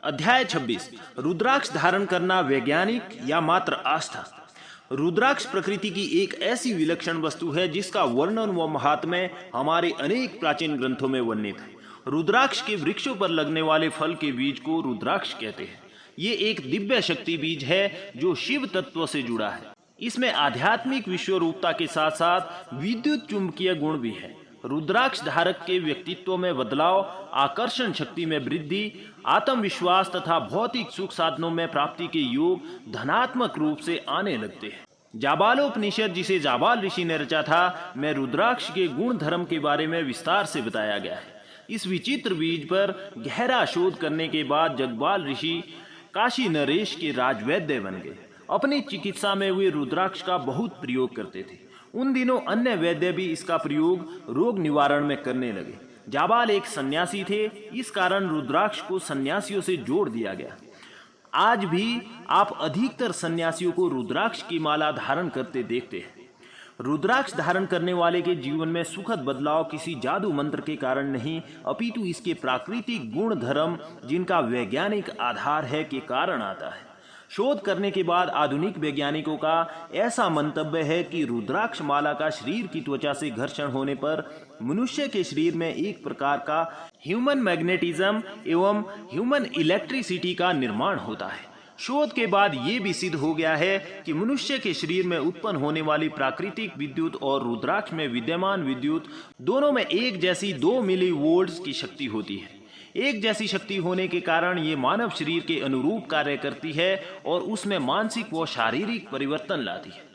अध्याय 26। रुद्राक्ष धारण करना वैज्ञानिक या मात्र आस्था। रुद्राक्ष प्रकृति की एक ऐसी विलक्षण वस्तु है जिसका वर्णन व महात्म्य हमारे अनेक प्राचीन ग्रंथों में वर्णित है। रुद्राक्ष के वृक्षों पर लगने वाले फल के बीज को रुद्राक्ष कहते हैं। ये एक दिव्य शक्ति बीज है जो शिव तत्व से जुड़ा है। इसमें आध्यात्मिक विश्वरूपता के साथ साथ विद्युत चुंबकीय गुण भी है। रुद्राक्ष धारक के व्यक्तित्व में बदलाव, आकर्षण शक्ति में वृद्धि, आत्मविश्वास तथा भौतिक सुख साधनों में प्राप्ति के योग धनात्मक रूप से आने लगते हैं। जाबालोपनिषद, जिसे जाबाल ऋषि ने रचा था, में रुद्राक्ष के गुण धर्म के बारे में विस्तार से बताया गया है। इस विचित्र बीज पर गहरा शोध करने के बाद जगबाल ऋषि काशी नरेश के राजवैद्य बन गए। अपनी चिकित्सा में वे रुद्राक्ष का बहुत प्रयोग करते थे। उन दिनों अन्य वैद्य भी इसका प्रयोग रोग निवारण में करने लगे। जाबाल एक सन्यासी थे, इस कारण रुद्राक्ष को सन्यासियों से जोड़ दिया गया। आज भी आप अधिकतर सन्यासियों को रुद्राक्ष की माला धारण करते देखते हैं। रुद्राक्ष धारण करने वाले के जीवन में सुखद बदलाव किसी जादू मंत्र के कारण नहीं, अपितु इसके प्राकृतिक गुण धर्म, जिनका वैज्ञानिक आधार है, के कारण आता है। शोध करने के बाद आधुनिक वैज्ञानिकों का ऐसा मंतव्य है कि रुद्राक्ष माला का शरीर की त्वचा से घर्षण होने पर मनुष्य के शरीर में एक प्रकार का ह्यूमन मैग्नेटिज्म एवं ह्यूमन इलेक्ट्रिसिटी का निर्माण होता है। शोध के बाद ये भी सिद्ध हो गया है कि मनुष्य के शरीर में उत्पन्न होने वाली प्राकृतिक विद्युत और रुद्राक्ष में विद्यमान विद्युत दोनों में एक जैसी 2 मिलीवोल्ट्स की शक्ति होती है। एक जैसी शक्ति होने के कारण ये मानव शरीर के अनुरूप कार्य करती है और उसमें मानसिक व शारीरिक परिवर्तन लाती है।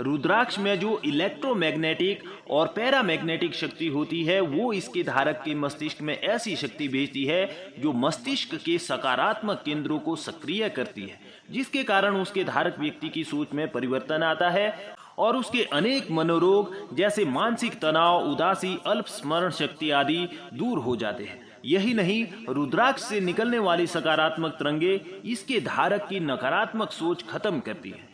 रुद्राक्ष में जो इलेक्ट्रोमैग्नेटिक और पैरामैग्नेटिक शक्ति होती है, वो इसके धारक के मस्तिष्क में ऐसी शक्ति भेजती है जो मस्तिष्क के सकारात्मक केंद्रों को सक्रिय करती है, जिसके कारण उसके धारक व्यक्ति की सोच में परिवर्तन आता है और उसके अनेक मनोरोग जैसे मानसिक तनाव, उदासी, अल्प स्मरण शक्ति आदि दूर हो जाते हैं। यही नहीं, रुद्राक्ष से निकलने वाली सकारात्मक तरंगे इसके धारक की नकारात्मक सोच खत्म करती है।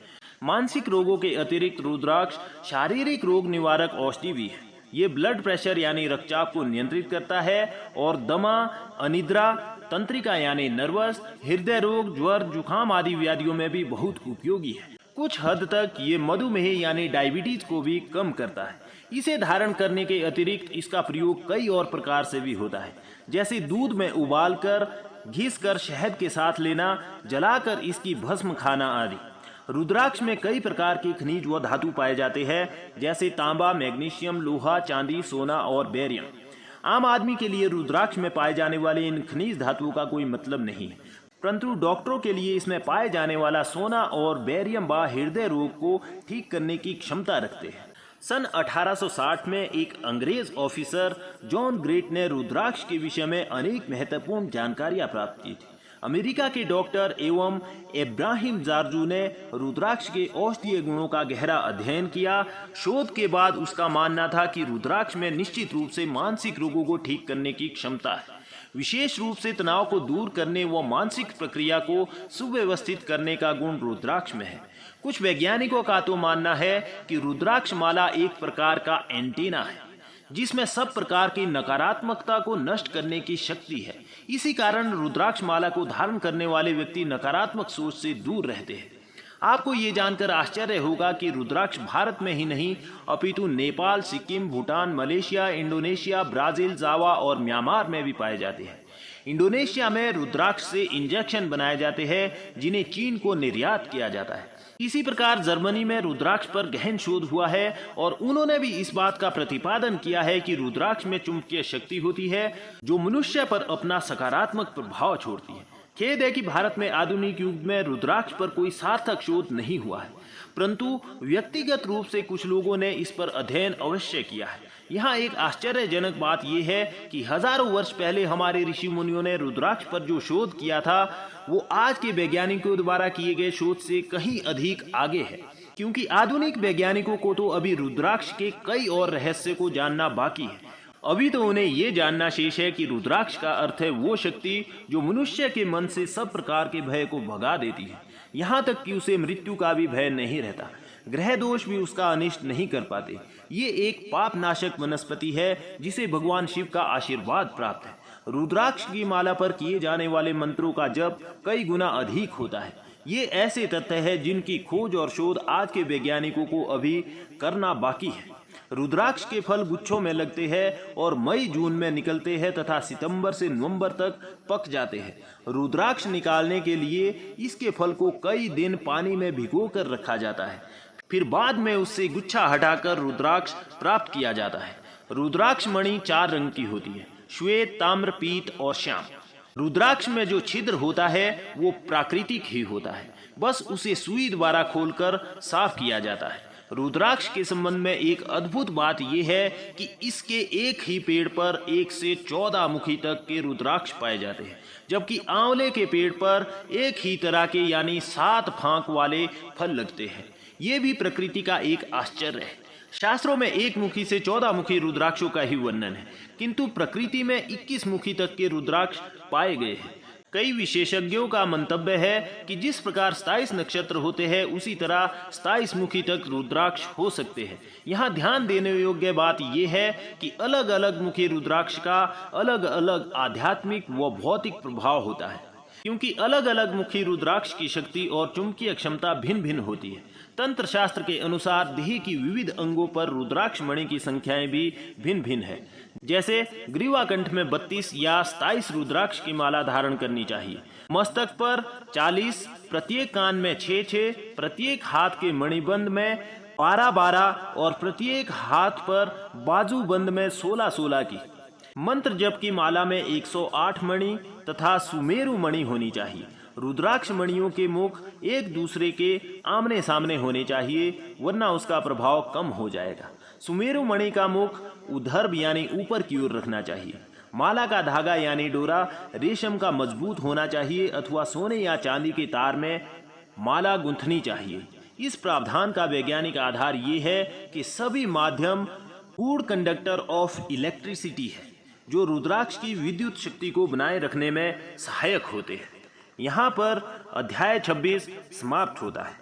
मानसिक रोगों के अतिरिक्त रुद्राक्ष शारीरिक रोग निवारक औषधि भी है। ये ब्लड प्रेशर यानी रक्तचाप को नियंत्रित करता है और दमा, अनिद्रा, तंत्रिका यानी नर्वस, हृदय रोग, ज्वर, जुखाम आदि व्याधियों में भी बहुत उपयोगी है। कुछ हद तक ये मधुमेह यानी डायबिटीज को भी कम करता है। इसे धारण करने के अतिरिक्त इसका प्रयोग कई और प्रकार से भी होता है, जैसे दूध में उबालकर, घिसकर, शहद के साथ लेना, जलाकर इसकी भस्म खाना आदि। रुद्राक्ष में कई प्रकार के खनिज व धातु पाए जाते हैं, जैसे तांबा, मैग्नीशियम, लोहा, चांदी, सोना और बेरियम। आम आदमी के लिए रुद्राक्ष में पाए जाने वाले इन खनिज धातुओं का कोई मतलब नहीं है, परंतु डॉक्टरों के लिए इसमें पाए जाने वाला सोना और बेरियम हृदय रोग को ठीक करने की क्षमता रखते हैं। सन 1860 में एक अंग्रेज ऑफिसर जॉन ग्रेट ने रुद्राक्ष के विषय में अनेक महत्वपूर्ण जानकारियां प्राप्त की थी। अमेरिका के डॉक्टर एवं इब्राहिम जारजू ने रुद्राक्ष के औषधीय गुणों का गहरा अध्ययन किया। शोध के बाद उसका मानना था कि रुद्राक्ष में निश्चित रूप से मानसिक रोगों को ठीक करने की क्षमता है। विशेष रूप से तनाव को दूर करने व मानसिक प्रक्रिया को सुव्यवस्थित करने का गुण रुद्राक्ष में है। कुछ वैज्ञानिकों का तो मानना है कि रुद्राक्ष माला एक प्रकार का एंटीना है, जिसमें सब प्रकार की नकारात्मकता को नष्ट करने की शक्ति है। इसी कारण रुद्राक्ष माला को धारण करने वाले व्यक्ति नकारात्मक सोच से दूर रहते हैं। आपको ये जानकर आश्चर्य होगा कि रुद्राक्ष भारत में ही नहीं, अपितु Nepal, Sikkim, Bhutan, Malaysia, Indonesia, Brazil, Java और म्यांमार में भी पाए जाते हैं। इंडोनेशिया में रुद्राक्ष से इंजेक्शन बनाए जाते हैं, जिन्हें चीन को निर्यात किया जाता है। इसी प्रकार जर्मनी में रुद्राक्ष पर गहन शोध हुआ है और उन्होंने भी इस बात का प्रतिपादन किया है कि रुद्राक्ष में चुंबकीय शक्ति होती है जो मनुष्य पर अपना सकारात्मक प्रभाव छोड़ती है। खेद है कि भारत में आधुनिक युग में रुद्राक्ष पर कोई सार्थक शोध नहीं हुआ है, परंतु व्यक्तिगत रूप से कुछ लोगों ने इस पर अध्ययन अवश्य किया है। यहाँ एक आश्चर्यजनक बात यह है कि हजारों वर्ष पहले हमारे ऋषि मुनियों ने रुद्राक्ष पर जो शोध किया था, वो आज के वैज्ञानिकों द्वारा किए गए शोध से कहीं अधिक आगे है, क्योंकि आधुनिक वैज्ञानिकों को तो अभी रुद्राक्ष के कई और रहस्य को जानना बाकी है। अभी तो उन्हें ये जानना शेष है कि रुद्राक्ष का अर्थ है वो शक्ति जो मनुष्य के मन से सब प्रकार के भय को भगा देती है, यहाँ तक कि उसे मृत्यु का भी भय नहीं रहता। ग्रह दोष भी उसका अनिष्ट नहीं कर पाते। ये एक पाप नाशक वनस्पति है जिसे भगवान शिव का आशीर्वाद प्राप्त है। रुद्राक्ष की माला पर किए जाने वाले मंत्रों का जप कई गुना अधिक होता है। ये ऐसे तथ्य है जिनकी खोज और शोध आज के वैज्ञानिकों को अभी करना बाकी है। रुद्राक्ष के फल गुच्छों में लगते हैं और मई जून में निकलते हैं तथा सितंबर से नवंबर तक पक जाते हैं। रुद्राक्ष निकालने के लिए इसके फल को कई दिन पानी में भिगोकर रखा जाता है, फिर बाद में उससे गुच्छा हटाकर रुद्राक्ष प्राप्त किया जाता है। रुद्राक्ष मणि 4 रंग की होती है, श्वेत, ताम्र, पीत और श्याम। रुद्राक्ष में जो छिद्र होता है वो प्राकृतिक ही होता है, बस उसे सुई द्वारा खोलकर साफ किया जाता है। रुद्राक्ष के संबंध में एक अद्भुत बात यह है कि इसके एक ही पेड़ पर 1 से 14 मुखी तक के रुद्राक्ष पाए जाते हैं, जबकि आंवले के पेड़ पर एक ही तरह के यानी 7 फांक वाले फल लगते हैं। ये भी प्रकृति का एक आश्चर्य है। शास्त्रों में 1 मुखी से 14 मुखी रुद्राक्षों का ही वर्णन है, किंतु प्रकृति में 21 मुखी तक के रुद्राक्ष पाए गए हैं। कई विशेषज्ञों का मंतव्य है कि जिस प्रकार 27 नक्षत्र होते हैं उसी तरह 27 मुखी तक रुद्राक्ष हो सकते हैं। यहाँ ध्यान देने योग्य बात यह है कि अलग अलग मुखी रुद्राक्ष का अलग अलग आध्यात्मिक व भौतिक प्रभाव होता है, क्योंकि अलग अलग मुखी रुद्राक्ष की शक्ति और चुंबकीय क्षमता भिन्न भिन्न होती है। तंत्र शास्त्र के अनुसार देह की विविध अंगों पर रुद्राक्ष मणि की संख्याएं भी भिन्न भिन्न है। जैसे ग्रीवाकंठ में 32 या 27 रुद्राक्ष की माला धारण करनी चाहिए, मस्तक पर 40, प्रत्येक कान में 6-6, प्रत्येक हाथ के मणिबंध में 12-12 और प्रत्येक हाथ पर बाजूबंद में 16-16 की। मंत्र जप की माला में 108 मणि तथा सुमेरु मणि होनी चाहिए। रुद्राक्ष मणियों के मुख एक दूसरे के आमने सामने होने चाहिए, वरना उसका प्रभाव कम हो जाएगा। सुमेरु मणि का मुख ऊर्ध्व यानी ऊपर की ओर रखना चाहिए। माला का धागा यानी डोरा रेशम का मजबूत होना चाहिए अथवा सोने या चांदी के तार में माला गूंथनी चाहिए। इस प्रावधान का वैज्ञानिक आधार ये है कि सभी माध्यम गुड कंडक्टर ऑफ इलेक्ट्रिसिटी है, जो रुद्राक्ष की विद्युत शक्ति को बनाए रखने में सहायक होते हैं। यहाँ पर अध्याय 26 समाप्त होता है।